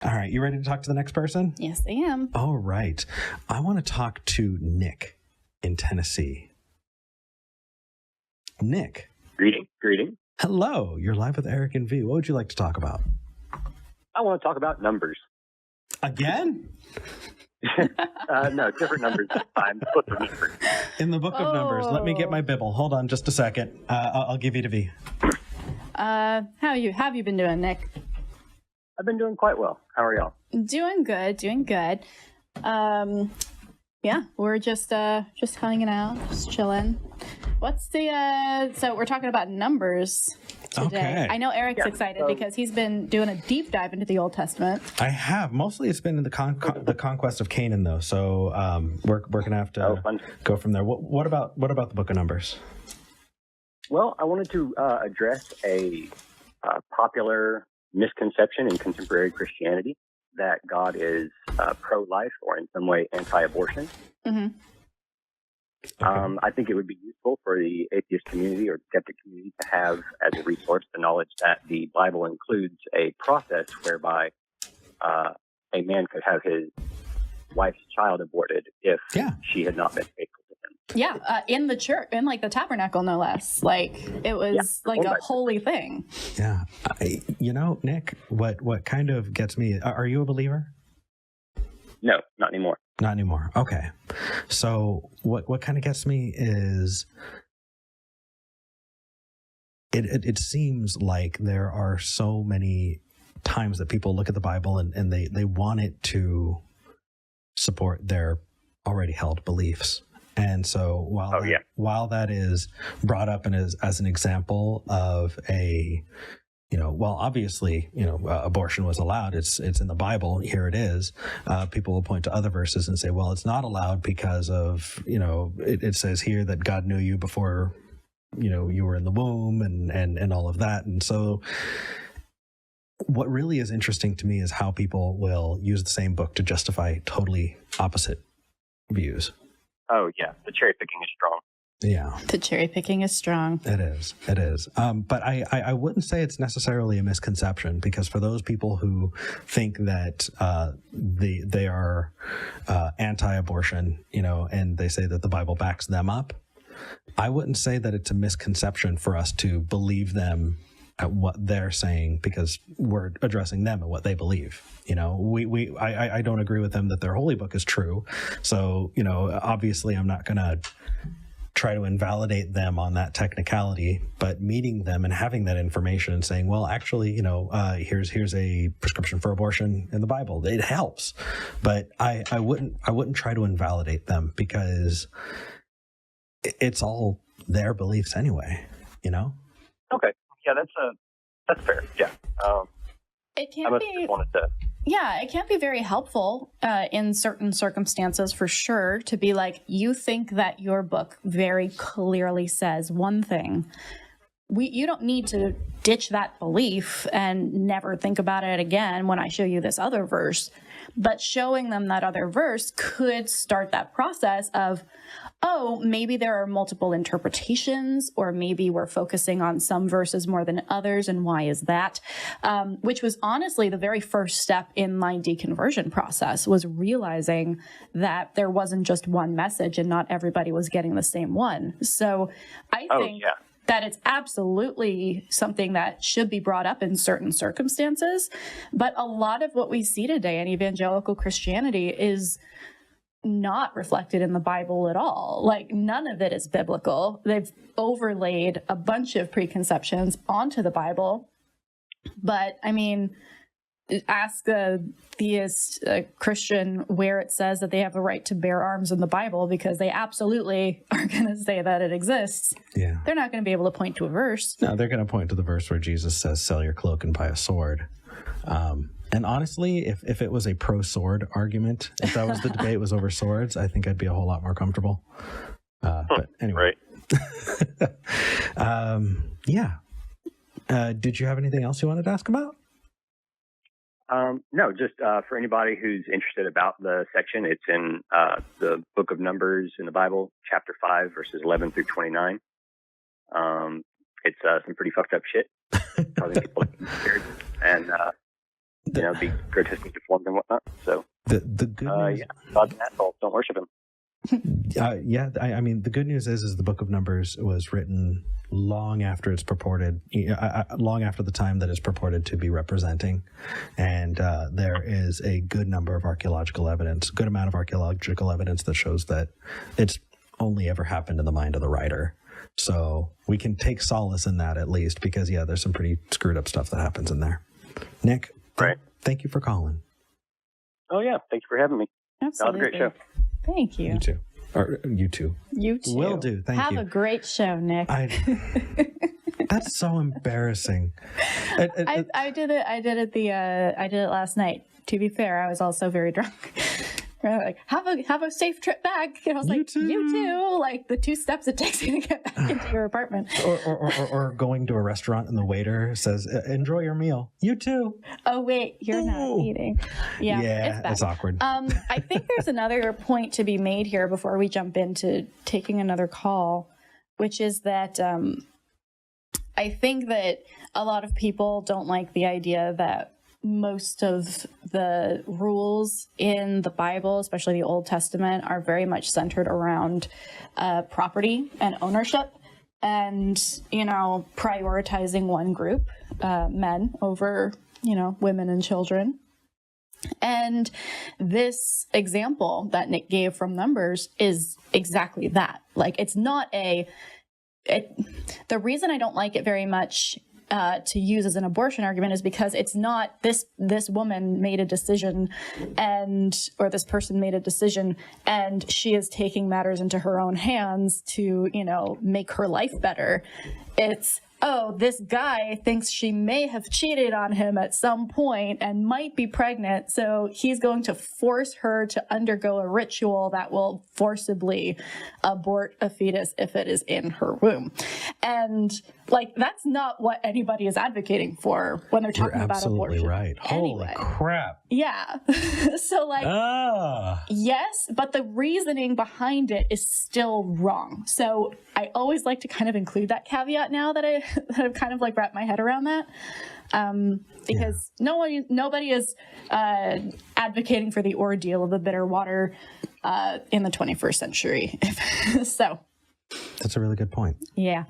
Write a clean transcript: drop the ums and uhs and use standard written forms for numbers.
All right, you ready to talk to the next person? Yes, I am. All right. I want to talk to Nick in Tennessee. Nick. Greeting. Hello. You're live with Eric and V. What would you like to talk about? I want to talk about numbers. Again? No, different numbers this time. Book of numbers. In the book of Numbers. Let me get my Bible. Hold on just a second. I'll give you to V. How have you been doing, Nick? I've been doing quite well. How are y'all? Doing good. Yeah, we're just hanging out, just chilling. What's the so we're talking about numbers today. Okay. I know Eric's excited because he's been doing a deep dive into the Old Testament. I have. Mostly it's been in the conquest of Canaan, though. So we're going to have to go from there. What about the book of Numbers? Well, I wanted to address a popular misconception in contemporary Christianity that God is pro-life or in some way anti-abortion. Mm-hmm. Okay. I think it would be useful for the atheist community or skeptic community to have as a resource the knowledge that the Bible includes a process whereby a man could have his wife's child aborted if she had not been faithful to him. Yeah, in the church, in like the tabernacle, no less. Like it was like a holy thing. Yeah, Nick, what kind of gets me? Are you a believer? No, not anymore. Not anymore. Okay, so what kind of gets me is it seems like there are so many times that people look at the Bible and they want it to support their already held beliefs. And so while that is brought up and as an example of obviously, abortion was allowed. It's in the Bible. Here it is. People will point to other verses and say, well, it's not allowed because of, it says here that God knew you before, you were in the womb and all of that. And so what really is interesting to me is how people will use the same book to justify totally opposite views. Oh, yeah. The cherry picking is strong. Yeah. The cherry picking is strong. It is. But I wouldn't say it's necessarily a misconception, because for those people who think that they are anti-abortion, and they say that the Bible backs them up, I wouldn't say that it's a misconception for us to believe them at what they're saying, because we're addressing them and what they believe. I don't agree with them that their holy book is true. So, obviously I'm not going to try to invalidate them on that technicality, but meeting them and having that information and saying, well, actually, here's a prescription for abortion in the Bible. It helps. But I wouldn't try to invalidate them, because it's all their beliefs anyway, Okay. Yeah, that's fair. Yeah. It can be very helpful in certain circumstances, for sure, to be like, you think that your book very clearly says one thing. You don't need to ditch that belief and never think about it again when I show you this other verse. But showing them that other verse could start that process of, oh, maybe there are multiple interpretations, or maybe we're focusing on some verses more than others, and why is that? Which was honestly the very first step in my deconversion process, was realizing that there wasn't just one message and not everybody was getting the same one. So I think that it's absolutely something that should be brought up in certain circumstances. But a lot of what we see today in evangelical Christianity is not reflected in the Bible at all. Like, none of it is biblical. They've overlaid a bunch of preconceptions onto the Bible. But I mean, ask a theist, a Christian, where it says that they have a right to bear arms in the Bible, because they absolutely are going to say that it exists. Yeah. They're not going to be able to point to a verse. No, they're going to point to the verse where Jesus says, sell your cloak and buy a sword. And honestly, if it was a pro-sword argument, if that was the debate was over swords, I think I'd be a whole lot more comfortable. But anyway. Right. Did you have anything else you wanted to ask about? No, just for anybody who's interested about the section, it's in the book of Numbers in the Bible, chapter 5, verses 11 through 29. It's some pretty fucked up shit, causing people to be scared. And be grotesquely deformed and whatnot. So the good news, God's an asshole. Don't worship him. I mean, the good news is the Book of Numbers was written long after it's purported, long after the time that it's purported to be representing, and there is a good amount of archaeological evidence that shows that it's only ever happened in the mind of the writer. So we can take solace in that, at least, because there's some pretty screwed up stuff that happens in there. Nick, thank you for calling. Oh yeah, thank you for having me. Absolutely. That was a great show. Thank you. You too. Or you too. You too. Will do. Thank you. Have a great show, Nick. That's so embarrassing. I did it last night. To be fair, I was also very drunk. Like, have a safe trip back. And I was like, you too. Like the 2 steps it takes you to get back into your apartment. Or going to a restaurant and the waiter says, enjoy your meal. You too. Oh wait, you're not eating. Yeah, it's awkward. I think there's another point to be made here before we jump into taking another call, which is that I think that a lot of people don't like the idea that most of the rules in the Bible, especially the Old Testament, are very much centered around property and ownership and, prioritizing one group, men over, women and children. And this example that Nick gave from Numbers is exactly that. Like, it's not the reason I don't like it very much to use as an abortion argument is because it's not this woman made a decision or this person made a decision and she is taking matters into her own hands to, make her life better. It's, this guy thinks she may have cheated on him at some point and might be pregnant, so he's going to force her to undergo a ritual that will forcibly abort a fetus if it is in her womb. And that's not what anybody is advocating for when they're talking about abortion. You're absolutely right. Anyway. Holy crap. Yeah. So yes, but the reasoning behind it is still wrong. So I always like to kind of include that caveat now that I've kind of wrapped my head around that. Because nobody is advocating for the ordeal of the bitter water in the 21st century. So that's a really good point. Yeah.